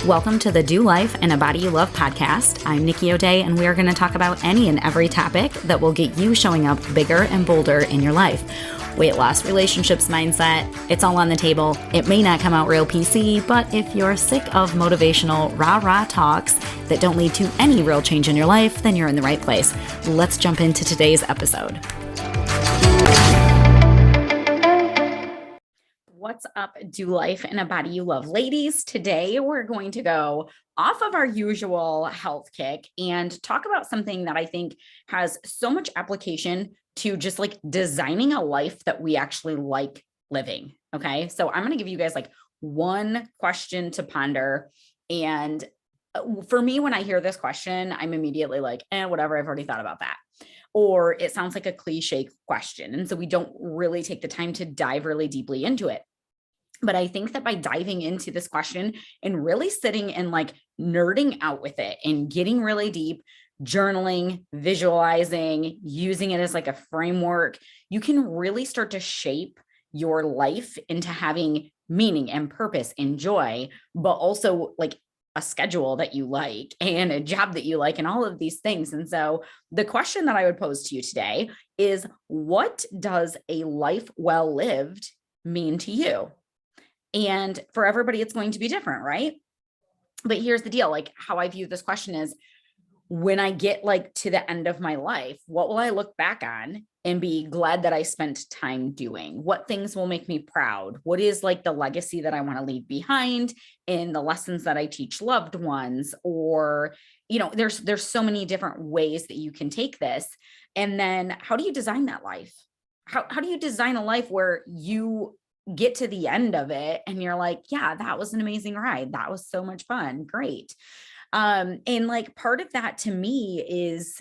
Welcome to the Do Life and a Body You Love podcast. I'm Nikki O'Day, and we are going to talk about any and every topic that will get you showing up bigger and bolder in your life. Weight loss, relationships, mindset, it's all on the table. It may not come out real PC, but if you're sick of motivational rah-rah talks that don't lead to any real change in your life, then you're in the right place. Let's jump into today's episode. What's up, Do Life and a Body You Love ladies? Today, we're going to go off of our usual health kick and talk about something that I think has so much application to just like designing a life that we actually like living. Okay. So I'm going to give you guys like one question to ponder. And for me, when I hear this question, I'm immediately like, whatever, I've already thought about that. Or it sounds like a cliche question. And so we don't really take the time to dive really deeply into it. But I think that by diving into this question and really sitting and like nerding out with it and getting really deep, journaling, visualizing, using it as like a framework, you can really start to shape your life into having meaning and purpose and joy, but also like a schedule that you like and a job that you like and all of these things. And so the question that I would pose to you today is, what does a life well lived mean to you? And for everybody, it's going to be different, right? But here's the deal. Like how I view this question is, when I get like to the end of my life, what will I look back on and be glad that I spent time doing? What things will make me proud? What is like the legacy that I want to leave behind in the lessons that I teach loved ones? Or, there's so many different ways that you can take this. And then how do you design that life? How do you design a life where you get to the end of it and you're like, yeah, that was an amazing ride. That was so much fun. Great. And like part of that to me is,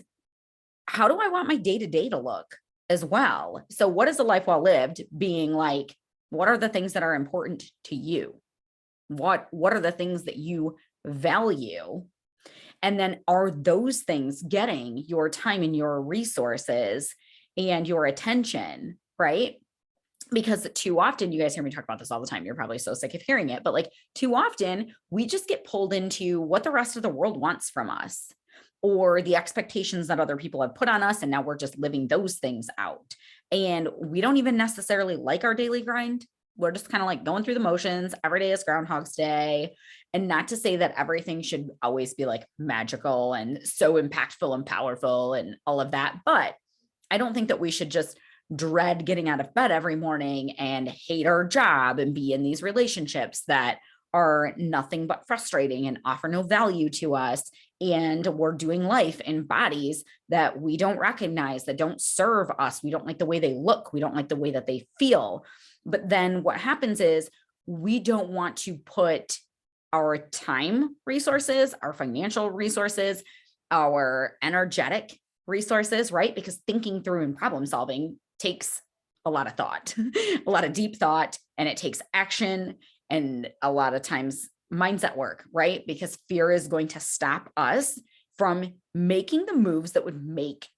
how do I want my day-to-day to look as well? So what is a life well lived being like? What are the things that are important to you? What are the things that you value? And then are those things getting your time and your resources and your attention, right? Because too often, you guys hear me talk about this all the time. You're probably so sick of hearing it, but like too often we just get pulled into what the rest of the world wants from us or the expectations that other people have put on us. And now we're just living those things out. And we don't even necessarily like our daily grind. We're just kind of like going through the motions. Every day is Groundhog's Day. And not to say that everything should always be like magical and so impactful and powerful and all of that. But I don't think that we should just dread getting out of bed every morning and hate our job and be in these relationships that are nothing but frustrating and offer no value to us. And we're doing life in bodies that we don't recognize, that don't serve us. We don't like the way they look. We don't like the way that they feel. But then what happens is we don't want to put our time resources, our financial resources, our energetic resources, right? Because thinking through and problem solving takes a lot of thought, a lot of deep thought, and it takes action and a lot of times mindset work, right? Because fear is going to stop us from making the moves that would make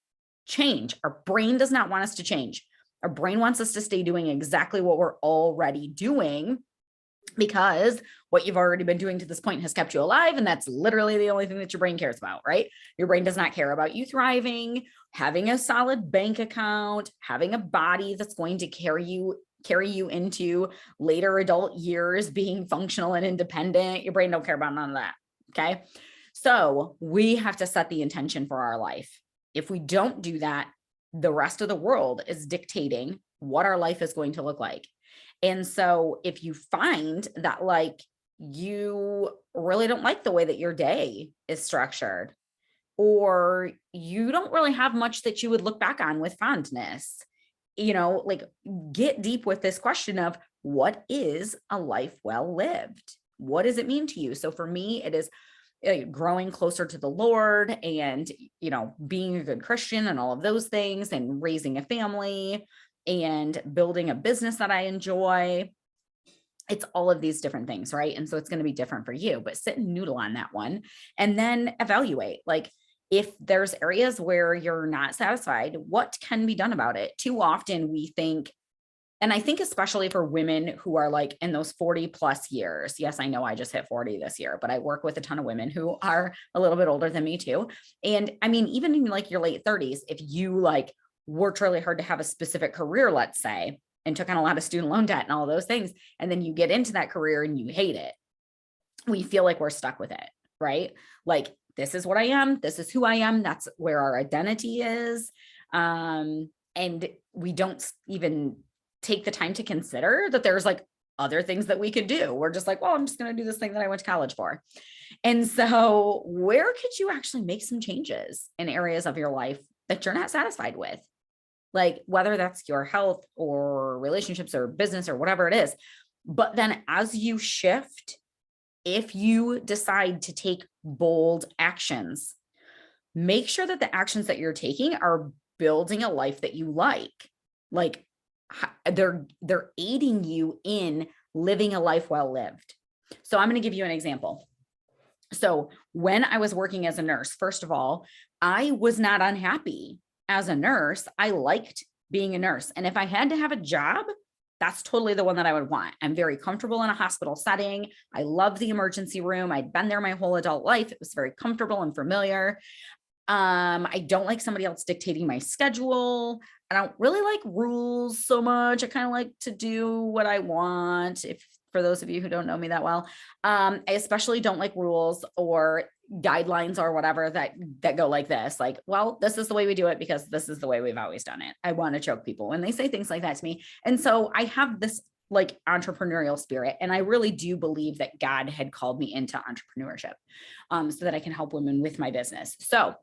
change. Our brain does not want us to change. Our brain wants us to stay doing exactly what we're already doing, because what you've already been doing to this point has kept you alive. And that's literally the only thing that your brain cares about, right? Your brain does not care about you thriving, having a solid bank account, having a body that's going to carry you into later adult years, being functional and independent. Your brain don't care about none of that. Okay. So we have to set the intention for our life. If we don't do that, the rest of the world is dictating what our life is going to look like. And so if you find that like you really don't like the way that your day is structured, or you don't really have much that you would look back on with fondness, like get deep with this question of, what is a life well lived? What does it mean to you? So for me, it is growing closer to the Lord and, being a good Christian and all of those things, and raising a family and building a business that I enjoy. It's all of these different things, right? And so it's going to be different for you, but sit and noodle on that one and then evaluate. Like, if there's areas where you're not satisfied, what can be done about it? Too often we think And I think especially for women who are like in those 40 plus years. Yes, I know I just hit 40 this year, but I work with a ton of women who are a little bit older than me too. And I mean, even in like your late 30s, if you like worked really hard to have a specific career, let's say, and took on a lot of student loan debt and all those things, and then you get into that career and you hate it, we feel like we're stuck with it, right? Like, this is what I am. This is who I am. That's where our identity is. And we don't even take the time to consider that there's like other things that we could do. We're just like, well, I'm just going to do this thing that I went to college for. And so where could you actually make some changes in areas of your life that you're not satisfied with? Like whether that's your health or relationships or business or whatever it is. But then as you shift, if you decide to take bold actions, make sure that the actions that you're taking are building a life that you like. Like they're aiding you in living a life well lived. So I'm going to give you an example. So when I was working as a nurse, first of all, I was not unhappy as a nurse. I liked being a nurse. And if I had to have a job, that's totally the one that I would want. I'm very comfortable in a hospital setting. I love the emergency room. I'd been there my whole adult life. It was very comfortable and familiar. I don't like somebody else dictating my schedule. I don't really like rules so much. I kind of like to do what I want. If for those of you who don't know me that well, I especially don't like rules or guidelines or whatever that go like this, like, well, this is the way we do it because this is the way we've always done it. I want to choke people when they say things like that to me. And so I have this like entrepreneurial spirit. And I really do believe that God had called me into entrepreneurship, so that I can help women with my business. So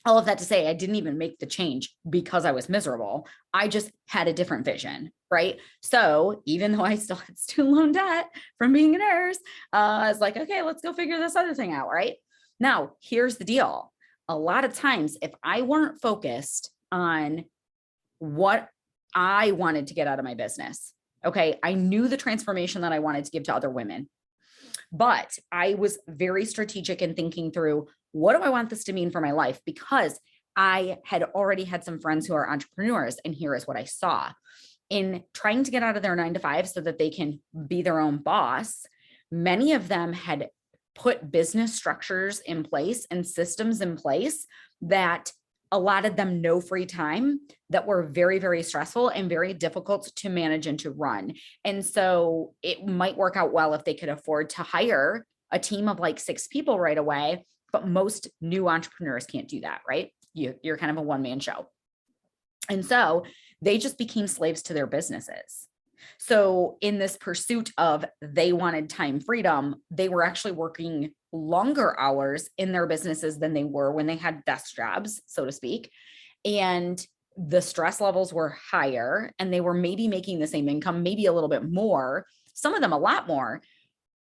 all of that to say, I didn't even make the change because I was miserable. I just had a different vision, right? So even though I still had student loan debt from being a nurse, I was like, okay, let's go figure this other thing out, right? Now, here's the deal. A lot of times, if I weren't focused on what I wanted to get out of my business, okay, I knew the transformation that I wanted to give to other women, but I was very strategic in thinking through, what do I want this to mean for my life? Because I had already had some friends who are entrepreneurs, and here is what I saw. In trying to get out of their 9-to-5 so that they can be their own boss, many of them had put business structures in place and systems in place that allotted them no free time, that were very, very stressful and very difficult to manage and to run. And so it might work out well if they could afford to hire a team of like 6 people right away, but most new entrepreneurs can't do that, right? You're kind of a one-man show. And so they just became slaves to their businesses. So in this pursuit of they wanted time freedom, they were actually working longer hours in their businesses than they were when they had desk jobs, so to speak. And the stress levels were higher, and they were maybe making the same income, maybe a little bit more, some of them a lot more.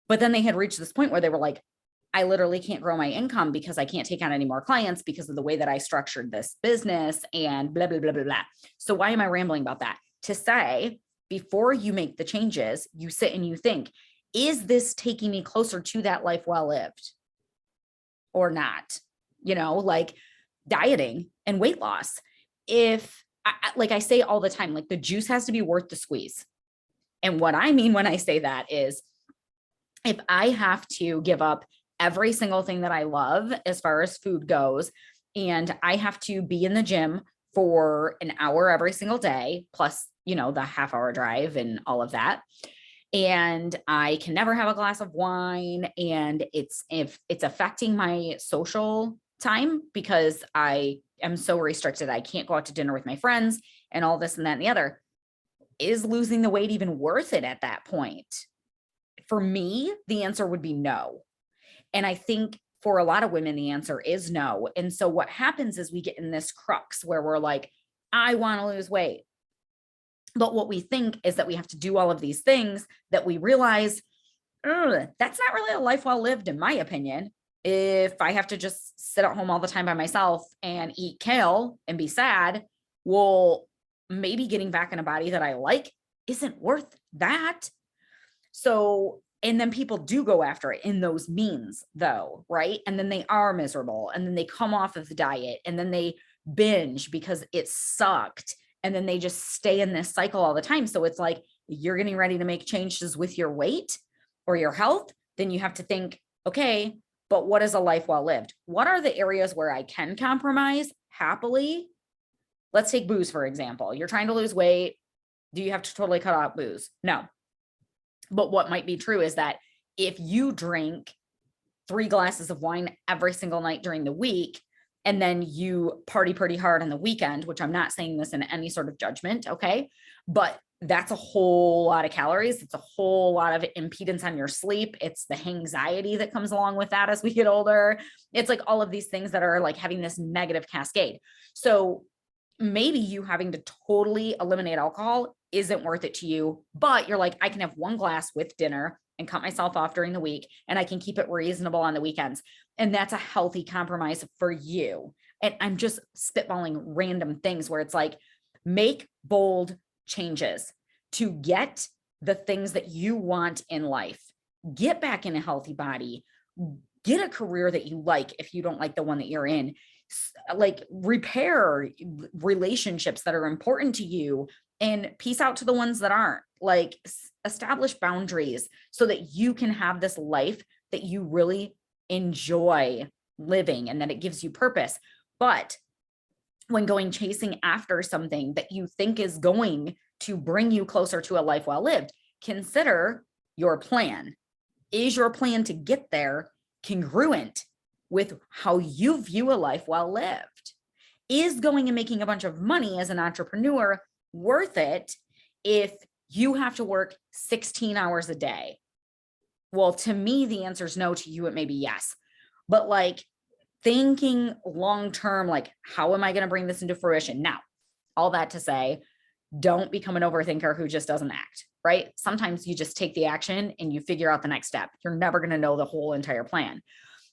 But then they had reached this point where they were like, I literally can't grow my income because I can't take on any more clients because of the way that I structured this business and blah, blah, blah, blah, blah. So why am I rambling about that? To say, before you make the changes, you sit and you think, is this taking me closer to that life well lived or not? You know, like dieting and weight loss. Like I say all the time, like the juice has to be worth the squeeze. And what I mean when I say that is, if I have to give up every single thing that I love as far as food goes, and I have to be in the gym for an hour every single day, plus, you know, the half-hour drive and all of that, and I can never have a glass of wine, and if it's affecting my social time because I am so restricted, I can't go out to dinner with my friends and all this and that and the other, is losing the weight even worth it at that point? For me, the answer would be no. And I think for a lot of women, the answer is no. And so what happens is we get in this crux where we're like, I want to lose weight. But what we think is that we have to do all of these things that we realize, that's not really a life well lived, in my opinion. If I have to just sit at home all the time by myself and eat kale and be sad, well, maybe getting back in a body that I like isn't worth that. So, and then people do go after it in those means though, right? And then they are miserable, and then they come off of the diet, and then they binge because it sucked. and then they just stay in this cycle all the time. So it's like, you're getting ready to make changes with your weight or your health, then you have to think, okay, but what is a life well lived? What are the areas where I can compromise happily? Let's take booze, for example. You're trying to lose weight. Do you have to totally cut out booze? No. But what might be true is that if you drink 3 glasses of wine every single night during the week, and then you party pretty hard on the weekend, which I'm not saying this in any sort of judgment, okay? But that's a whole lot of calories. It's a whole lot of impedance on your sleep. It's the anxiety that comes along with that as we get older. It's like all of these things that are like having this negative cascade. So maybe you having to totally eliminate alcohol isn't worth it to you, but you're like, I can have 1 glass with dinner and cut myself off during the week, and I can keep it reasonable on the weekends. And that's a healthy compromise for you. And I'm just spitballing random things where it's like, make bold changes to get the things that you want in life. Get back in a healthy body, get a career that you like if you don't like the one that you're in, like repair relationships that are important to you and peace out to the ones that aren't. Like establish boundaries so that you can have this life that you really enjoy living and that it gives you purpose. But when going chasing after something that you think is going to bring you closer to a life well lived, consider your plan. Is your plan to get there congruent with how you view a life well lived? Is going and making a bunch of money as an entrepreneur worth it if you have to work 16 hours a day? Well, to me, the answer is no. To you, it may be yes. But like thinking long-term, like, how am I going to bring this into fruition? Now, all that to say, don't become an overthinker who just doesn't act, right? Sometimes you just take the action and you figure out the next step. You're never going to know the whole entire plan.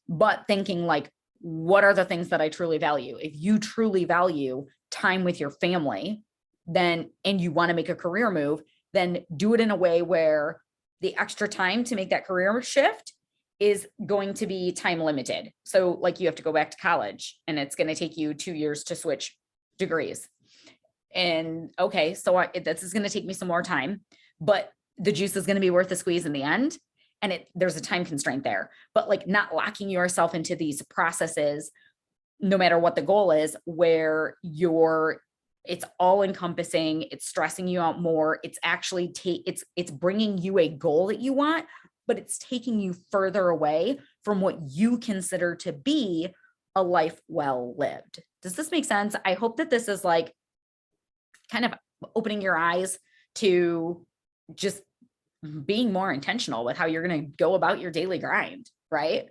But thinking like, what are the things that I truly value? If you truly value time with your family, then, and you want to make a career move, then do it in a way where the extra time to make that career shift is going to be time limited. So like you have to go back to college and it's going to take you 2 years to switch degrees. And okay, so this is going to take me some more time, but the juice is going to be worth the squeeze in the end. And there's a time constraint there, but like not locking yourself into these processes, no matter what the goal is, where it's all encompassing, it's stressing you out more. It's actually it's bringing you a goal that you want, but it's taking you further away from what you consider to be a life well lived. Does this make sense? I hope that this is like kind of opening your eyes to just being more intentional with how you're going to go about your daily grind, right?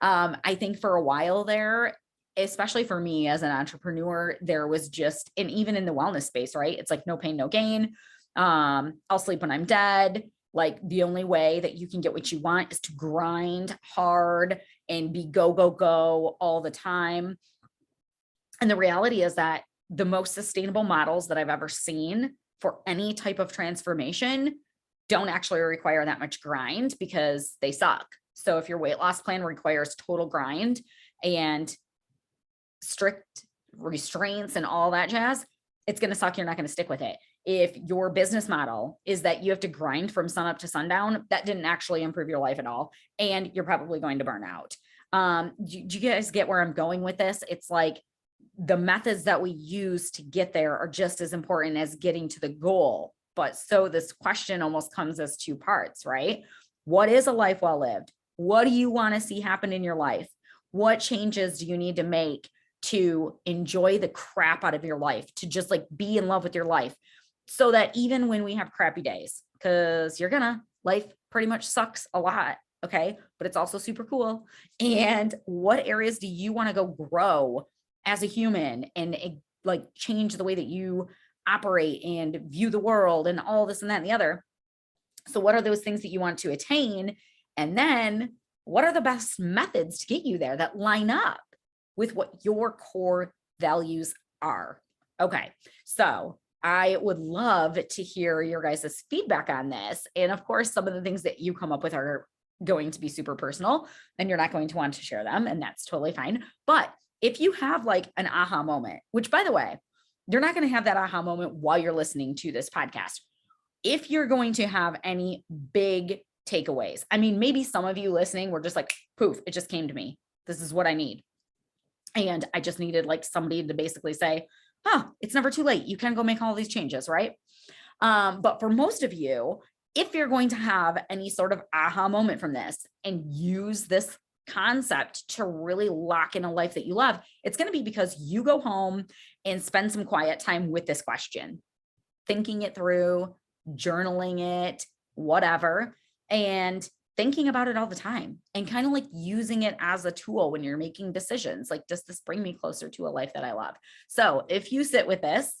I think for a while there, especially for me as an entrepreneur, there was just, and even in the wellness space, right? It's like no pain, no gain. I'll sleep when I'm dead. Like the only way that you can get what you want is to grind hard and be go, go, go all the time. And the reality is that the most sustainable models that I've ever seen for any type of transformation don't actually require that much grind because they suck. So if your weight loss plan requires total grind and strict restraints and all that jazz, it's going to suck. You're not going to stick with it. If your business model is that you have to grind from sun up to sundown, that didn't actually improve your life at all. And you're probably going to burn out. Do you guys get where I'm going with this? It's like the methods that we use to get there are just as important as getting to the goal. But so this question almost comes as 2 parts, right? What is a life well lived? What do you want to see happen in your life? What changes do you need to make to enjoy the crap out of your life, to just like be in love with your life, so that even when we have crappy days, because life pretty much sucks a lot, okay? But it's also super cool. And what areas do you want to go grow as a human and like change the way that you operate and view the world and all this and that and the other? So what are those things that you want to attain? And then what are the best methods to get you there that line up with what your core values are? Okay, so I would love to hear your guys' feedback on this. And of course, some of the things that you come up with are going to be super personal and you're not going to want to share them, and that's totally fine. But if you have like an aha moment, which by the way, you're not going to have that aha moment while you're listening to this podcast. If you're going to have any big takeaways, I mean, maybe some of you listening were just like, poof, it just came to me. This is what I need. And I just needed like somebody to basically say, oh, it's never too late. You can go make all these changes, right? But for most of you, if you're going to have any sort of aha moment from this and use this concept to really lock in a life that you love, it's going to be because you go home and spend some quiet time with this question, thinking it through, journaling it, whatever, and thinking about it all the time and kind of like using it as a tool when you're making decisions. Like, does this bring me closer to a life that I love? So if you sit with this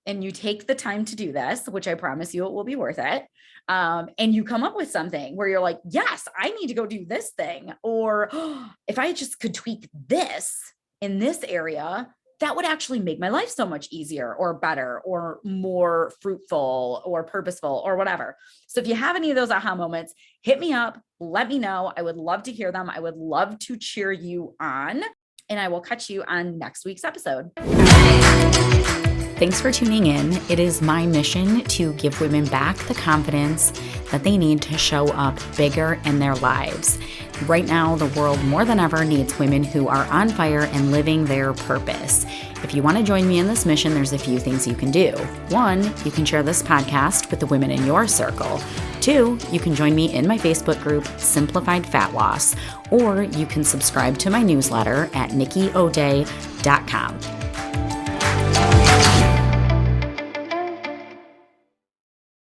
and you take the time to do this, which I promise you it will be worth it, and you come up with something where you're like, yes, I need to go do this thing. Or if I just could tweak this in this area, that would actually make my life so much easier or better or more fruitful or purposeful or whatever. So if you have any of those aha moments, hit me up, let me know. I would love to hear them. I would love to cheer you on, and I will catch you on next week's episode. Thanks for tuning in. It is my mission to give women back the confidence that they need to show up bigger in their lives. Right now, the world more than ever needs women who are on fire and living their purpose. If you want to join me in this mission, there's a few things you can do. 1, you can share this podcast with the women in your circle. 2, you can join me in my Facebook group, Simplified Fat Loss, or you can subscribe to my newsletter at nikkioday.com.